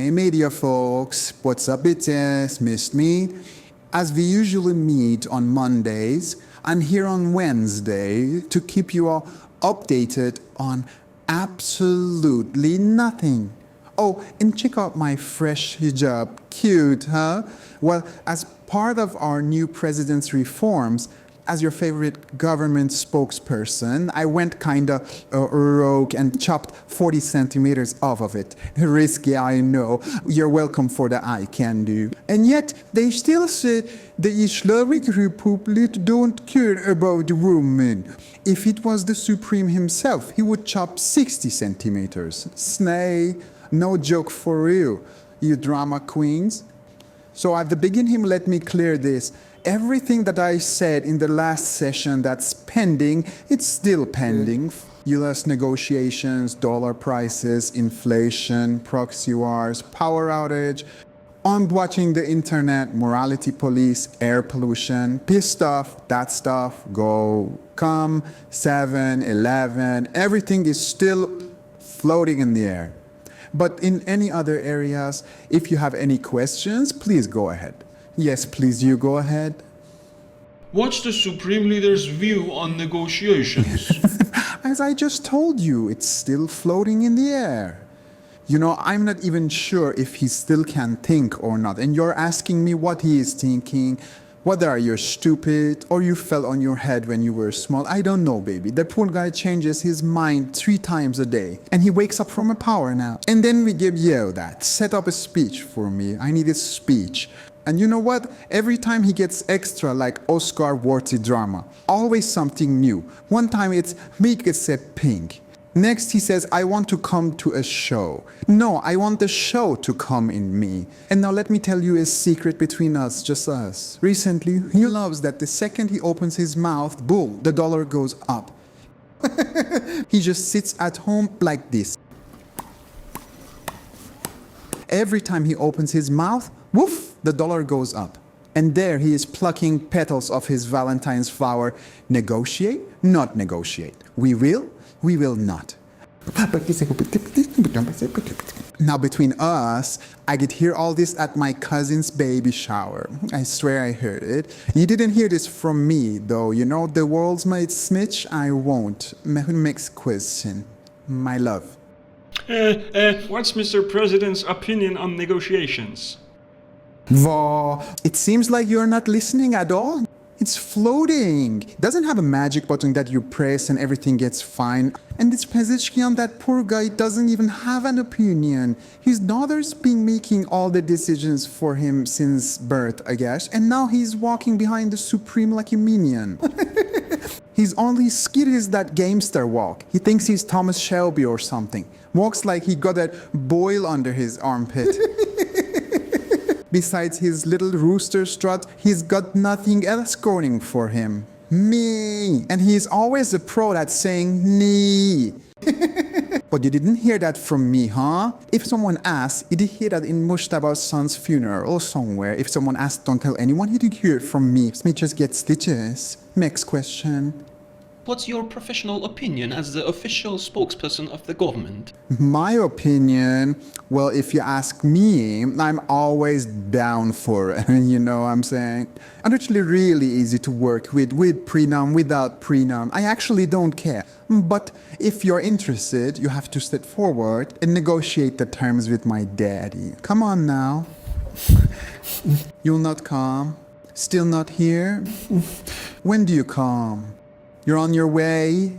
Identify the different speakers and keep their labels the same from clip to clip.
Speaker 1: Hey media folks, what's up it is, missed me? As we usually meet on Mondays, I'm here on Wednesday to keep you all updated on absolutely nothing. Oh, and check out my fresh hijab. Cute, huh? Well, as part of our new president's reforms, as your favorite government spokesperson, I went kinda rogue and chopped 40 centimeters off of it. Risky, I know. You're welcome for the I can do. And yet, they still say the Islamic Republic don't care about women. If it was the Supreme himself, he would chop 60 centimeters. Snay, no joke for you, you drama queens. So at the beginning, let me clear this. Everything that I said in the last session that's pending, it's still pending. US negotiations, dollar prices, inflation, proxy wars, power outage. I'm watching the internet, morality police, air pollution, piss stuff, that stuff, go, come, 7-11, everything is still floating in the air. But in any other areas, if you have any questions, please go ahead. Yes, please, you go ahead.
Speaker 2: What's the Supreme Leader's view on negotiations?
Speaker 1: As I just told you, it's still floating in the air. You know, I'm not even sure if he still can think or not. And you're asking me what he is thinking. Whether you're stupid or you fell on your head when you were small, I don't know, baby. The poor guy changes his mind 3 times a day. And he wakes up from a power nap. And then we give Yeo that. Set up a speech for me. I need a speech. And you know what? Every time he gets extra, like Oscar-worthy drama. Always something new. One time it's make it set pink. Next he says, I want to come to a show. No, I want the show to come in me. And now let me tell you a secret between us, just us. Recently, he loves that the second he opens his mouth, boom, the dollar goes up. He just sits at home like this. Every time he opens his mouth, woof, the dollar goes up. And there he is plucking petals of his Valentine's flower. Negotiate? Not negotiate. We will not. Now between us, I could hear all this at my cousin's baby shower. I swear I heard it. You didn't hear this from me, though. You know, the world's made snitch, I won't. Next question. My love.
Speaker 2: What's Mr. President's opinion on negotiations?
Speaker 1: Wow, it seems like you're not listening at all. It's floating. It doesn't have a magic button that you press and everything gets fine. And this Pezeshkian, that poor guy, doesn't even have an opinion. His daughter's been making all the decisions for him since birth, I guess. And now he's walking behind the Supreme like a minion. His only skill is that gamester walk. He thinks he's Thomas Shelby or something. Walks like he got a boil under his armpit. Besides his little rooster strut, he's got nothing else going for him. Me. And he's always a pro at saying nee. But you didn't hear that from me, huh? If someone asked, you did hear that in Mushtaba's son's funeral or somewhere. If someone asked, don't tell anyone, you did hear it from me. Me just get stitches. Next question.
Speaker 3: What's your professional opinion as the official spokesperson of the government?
Speaker 1: My opinion, well, if you ask me, I'm always down for it, you know what I'm saying? I'm actually really easy to work with prenup, without prenup. I actually don't care. But if you're interested, you have to step forward and negotiate the terms with my daddy. Come on now. You'll not come? Still not here? When do you come? You're on your way?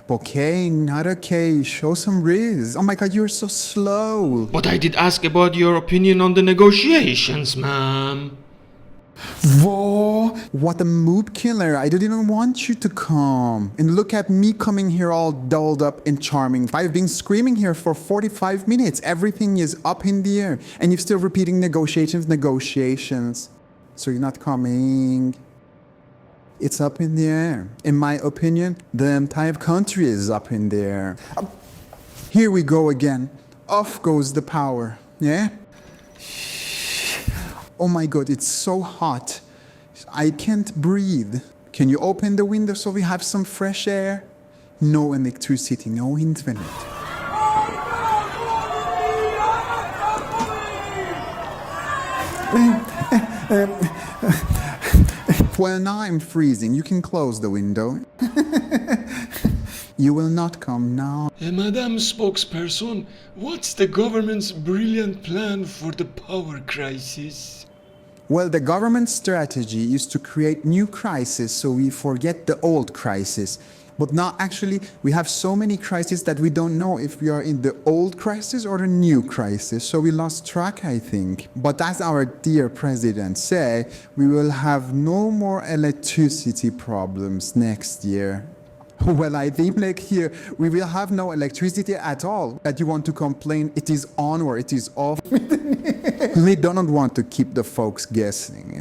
Speaker 1: Okay, not okay. Show some riz. Oh my god, you're so slow.
Speaker 2: But I did ask about your opinion on the negotiations, ma'am.
Speaker 1: Whoa, what a mood killer. I didn't even want you to come. And look at me coming here all dolled up and charming. I've been screaming here for 45 minutes. Everything is up in the air. And you're still repeating negotiations. So you're not coming. It's up in the air. In my opinion, the entire country is up in the air. Here we go again. Off goes the power. Yeah? Oh my god, it's so hot. I can't breathe. Can you open the window so we have some fresh air? No electricity, no internet. Well, now I'm freezing. You can close the window. You will not come now.
Speaker 2: Madam Spokesperson, what's the government's brilliant plan for the power crisis?
Speaker 1: Well, the government strategy is to create new crises so we forget the old crisis. But now actually we have so many crises that we don't know if we are in the old crisis or the new crisis. So we lost track, I think. But as our dear president said, we will have no more electricity problems next year. Well, I think next year we will have no electricity at all. That you want to complain it is on or it is off. We don't want to keep the folks guessing.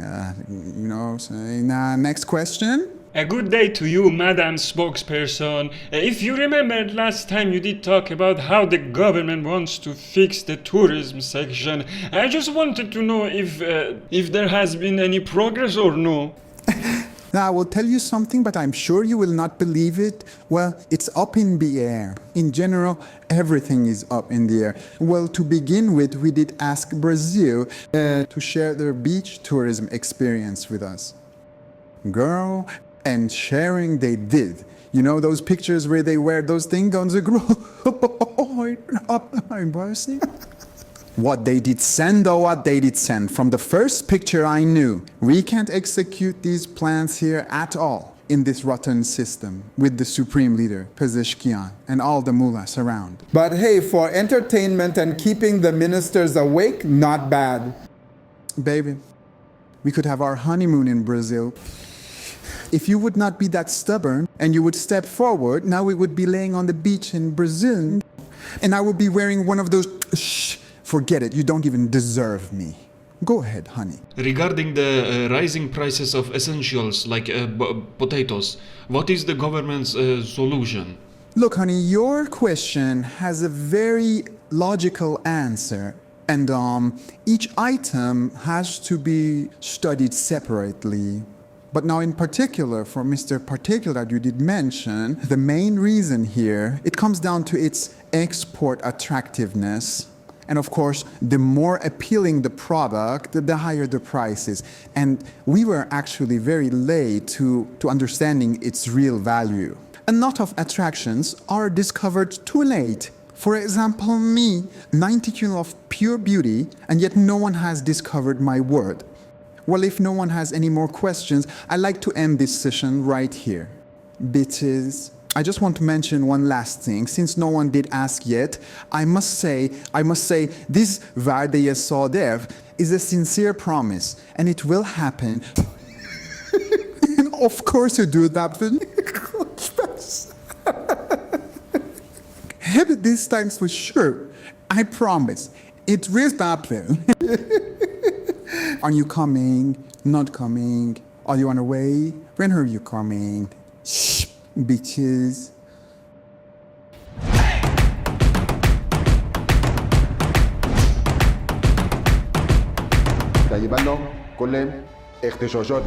Speaker 1: So next question.
Speaker 4: A good day to you, Madam Spokesperson. If you remember last time you did talk about how the government wants to fix the tourism section. I just wanted to know if there has been any progress or no.
Speaker 1: Now, I will tell you something, but I'm sure you will not believe it. Well, it's up in the air. In general, everything is up in the air. Well, to begin with, we did ask Brazil to share their beach tourism experience with us. Girl, and sharing they did. You know those pictures where they wear those things on the ground? What they did send, From the first picture I knew, we can't execute these plans here at all in this rotten system with the supreme leader, Pezeshkian, and all the mullahs around.
Speaker 5: But hey, for entertainment and keeping the ministers awake, not bad.
Speaker 1: Baby, we could have our honeymoon in Brazil. If you would not be that stubborn and you would step forward, now we would be laying on the beach in Brazil. And I would be wearing one of those... Forget it, you don't even deserve me. Go ahead, honey.
Speaker 2: Regarding the rising prices of essentials like potatoes, what is the government's solution?
Speaker 1: Look, honey, your question has a very logical answer. And each item has to be studied separately. But now in particular, for Mr. Particular that you did mention, the main reason here, it comes down to its export attractiveness. And of course, the more appealing the product, the higher the prices. And we were actually very late to understanding its real value. A lot of attractions are discovered too late. For example, me, 90 kilos of pure beauty, and yet no one has discovered my word. Well, if no one has any more questions, I'd like to end this session right here. Bitches. I just want to mention one last thing. Since no one did ask yet, I must say, this Varde Yesodev is a sincere promise, and it will happen. Of course you do that. This time for sure. I promise. It will happen. Are you coming? Not coming? Are you on the way? When are you coming? Shh, bitches.
Speaker 6: طيب كل اختشاشات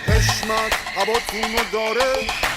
Speaker 7: حشمت هواتونو داره